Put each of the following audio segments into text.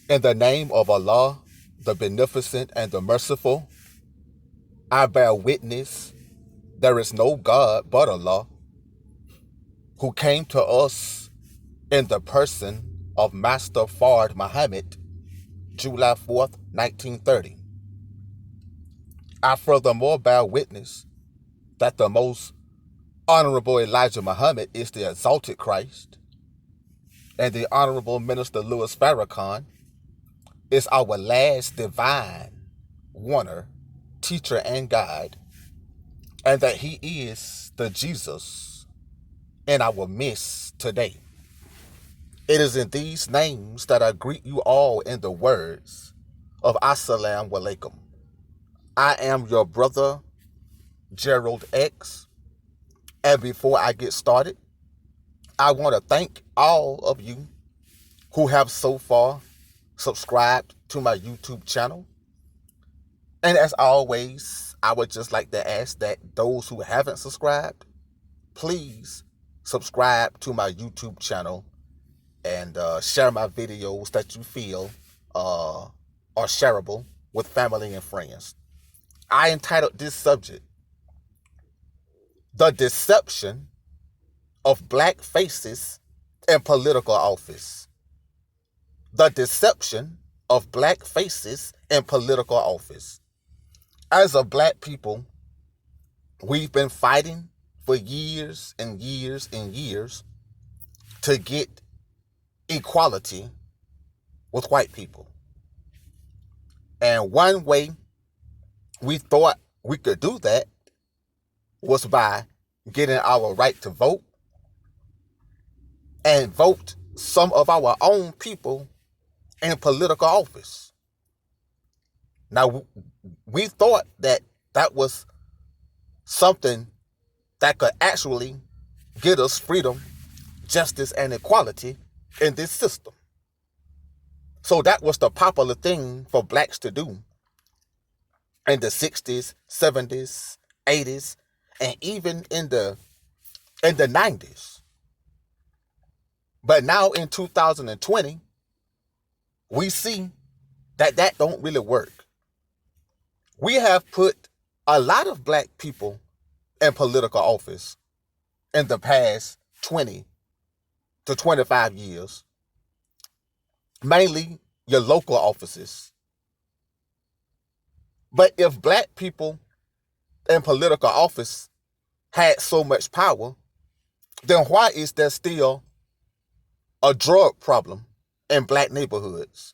In the name of Allah, the Beneficent and the Merciful, I bear witness there is no God but Allah, who came to us in the person of Master Fard Muhammad, July 4th, 1930. I furthermore bear witness that the most Honorable Elijah Muhammad is the exalted Christ, and the Honorable Minister Louis Farrakhan is our last divine warner, teacher, and guide, and that he is the Jesus in our midst today. It is in these names that I greet you all in the words of Assalamu alaikum. I am your brother, Gerald X, and before I get started, I want to thank all of you who have so far subscribed to my YouTube channel. And as always, I would just like to ask that those who haven't subscribed, please subscribe to my YouTube channel and share my videos that you feel are shareable with family and friends. I entitled this subject, The Deception of Black Faces in Political Office. The deception of black faces in political office. As a black people, we've been fighting for years and years and years to get equality with white people. And one way we thought we could do that was by getting our right to vote and vote some of our own people in political office. Now, we thought that that was something that could actually get us freedom, justice, and equality in this system. So that was the popular thing for blacks to do in the 60s, 70s, 80s, and even in the 90s. But now in 2020, we see that that don't really work. We have put a lot of black people in political office in the past 20 to 25 years, mainly your local offices. But if black people in political office had so much power, then why is there still a drug problem in black neighborhoods?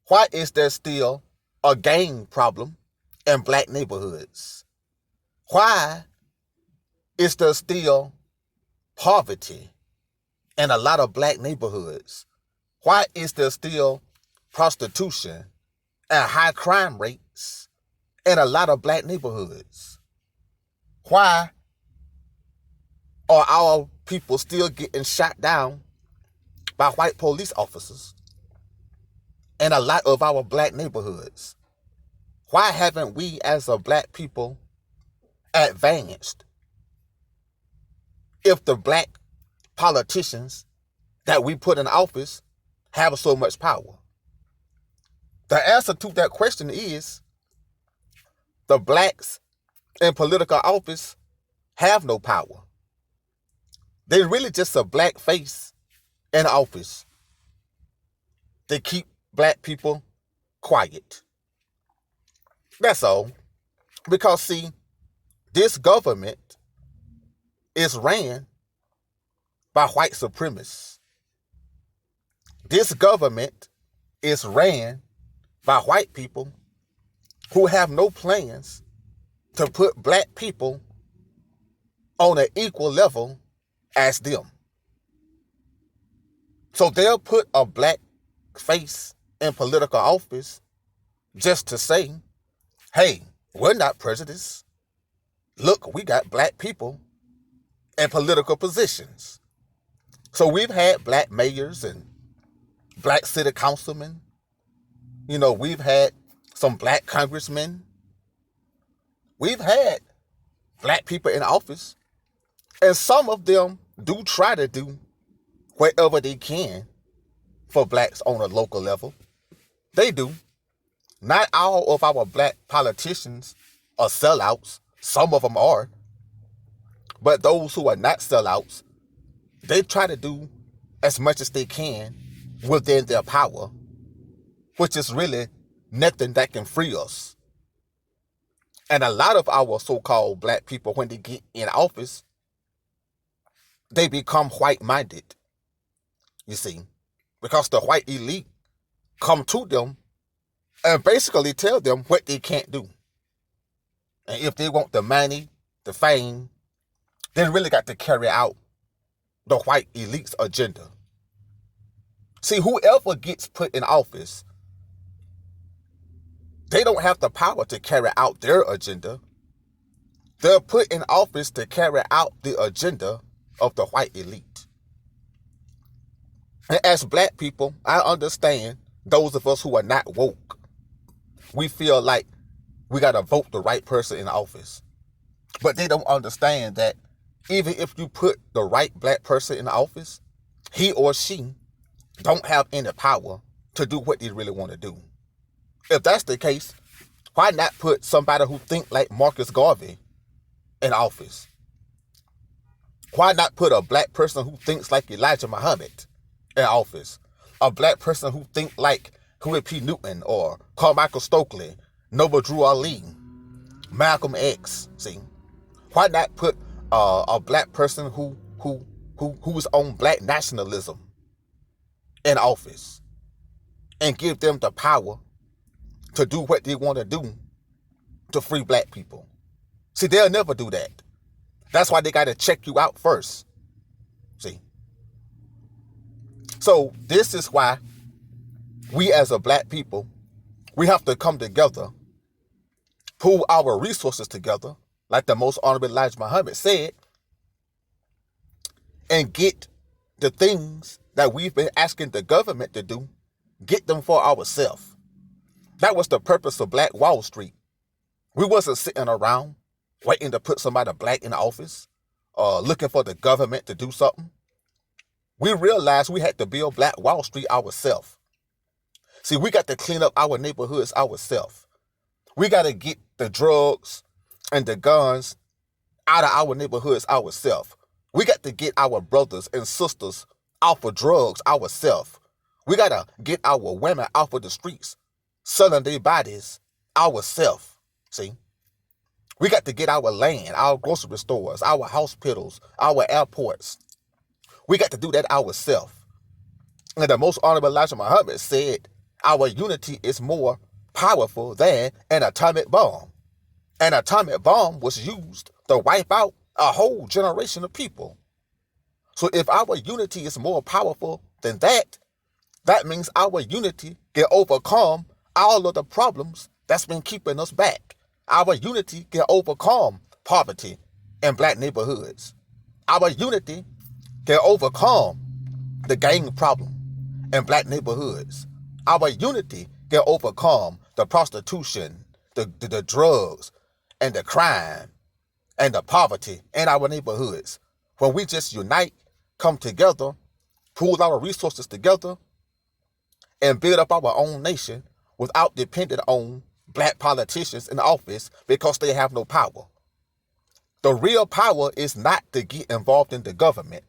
Why is there still a gang problem in black neighborhoods? Why is there still poverty in a lot of black neighborhoods? Why is there still prostitution and high crime rates in a lot of black neighborhoods? Why are our people still getting shot down by white police officers in a lot of our black neighborhoods? Why haven't we as a black people advanced if the black politicians that we put in office have so much power? The answer to that question is the blacks in political office have no power. They're really just a black face in office. They keep black people quiet. That's all. Because see, this government is ran by white supremacists. This government is ran by white people who have no plans to put black people on an equal level as them. So they'll put a black face in political office just to say, hey, we're not prejudiced. Look, we got black people in political positions. So we've had black mayors and black city councilmen. You know, we've had some black congressmen. We've had black people in office. And some of them do try to do whatever they can for blacks on a local level. They do. Not all of our black politicians are sellouts. Some of them are. But those who are not sellouts, they try to do as much as they can within their power, which is really nothing that can free us. And a lot of our so-called black people, when they get in office, they become white-minded, you see, because the white elite come to them and basically tell them what they can't do. And if they want the money, the fame, they really got to carry out the white elite's agenda. See, whoever gets put in office, they don't have the power to carry out their agenda. They're put in office to carry out the agenda of the white elite. And as black people, I understand those of us who are not woke. We feel like we got to vote the right person in office. But they don't understand that even if you put the right black person in office, he or she don't have any power to do what they really want to do. If that's the case, why not put somebody who think like Marcus Garvey in office? Why not put a black person who thinks like Elijah Muhammad in office? A black person who think like Huey P. Newton or Carmichael Stokely, Noble Drew Ali, Malcolm X. See, why not put a black person who's on black nationalism in office and give them the power to do what they want to do to free black people? See, they'll never do that. That's why they got to check you out first. See? So this is why we as a black people, we have to come together, pool our resources together, like the most honorable Elijah Muhammad said, and get the things that we've been asking the government to do, get them for ourselves. That was the purpose of Black Wall Street. We wasn't sitting around waiting to put somebody black in office or looking for the government to do something. We realized we had to build Black Wall Street ourselves. See, we got to clean up our neighborhoods ourselves. We got to get the drugs and the guns out of our neighborhoods ourselves. We got to get our brothers and sisters off of drugs ourselves. We got to get our women off of the streets selling their bodies ourselves. See? We got to get our land, our grocery stores, our hospitals, our airports. We got to do that ourselves. And the most honorable Elijah Muhammad said, our unity is more powerful than an atomic bomb. An atomic bomb was used to wipe out a whole generation of people. So if our unity is more powerful than that, that means our unity can overcome all of the problems that's been keeping us back. Our unity can overcome poverty in black neighborhoods. Our unity can overcome the gang problem in black neighborhoods. Our unity can overcome the prostitution, the drugs, and the crime, and the poverty in our neighborhoods. When we just unite, come together, pool our resources together, and build up our own nation without depending on black politicians in office because they have no power. The real power is not to get involved in the government.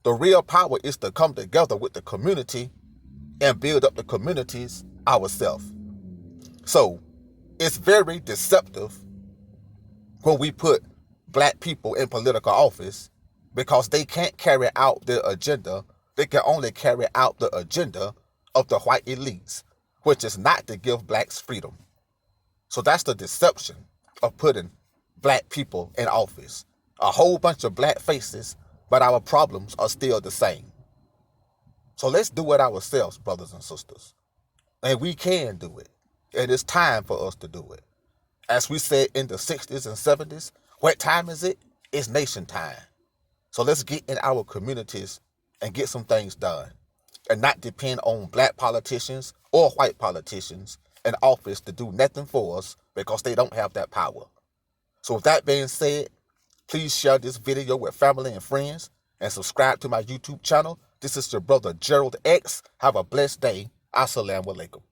The real power is to come together with the community and build up the communities ourselves. So it's very deceptive when we put black people in political office because they can't carry out their agenda. They can only carry out the agenda of the white elites, which is not to give blacks freedom. So that's the deception of putting black people in office. A whole bunch of black faces, but our problems are still the same. So let's do it ourselves, brothers and sisters. And we can do it. And it's time for us to do it. As we said in the 60s and 70s, what time is it? It's nation time. So let's get in our communities and get some things done and not depend on black politicians or white politicians in office to do nothing for us because they don't have that power. So with that being said, please share this video with family and friends and subscribe to my YouTube channel This is your brother Gerald X. Have a blessed day. Assalamu alaikum.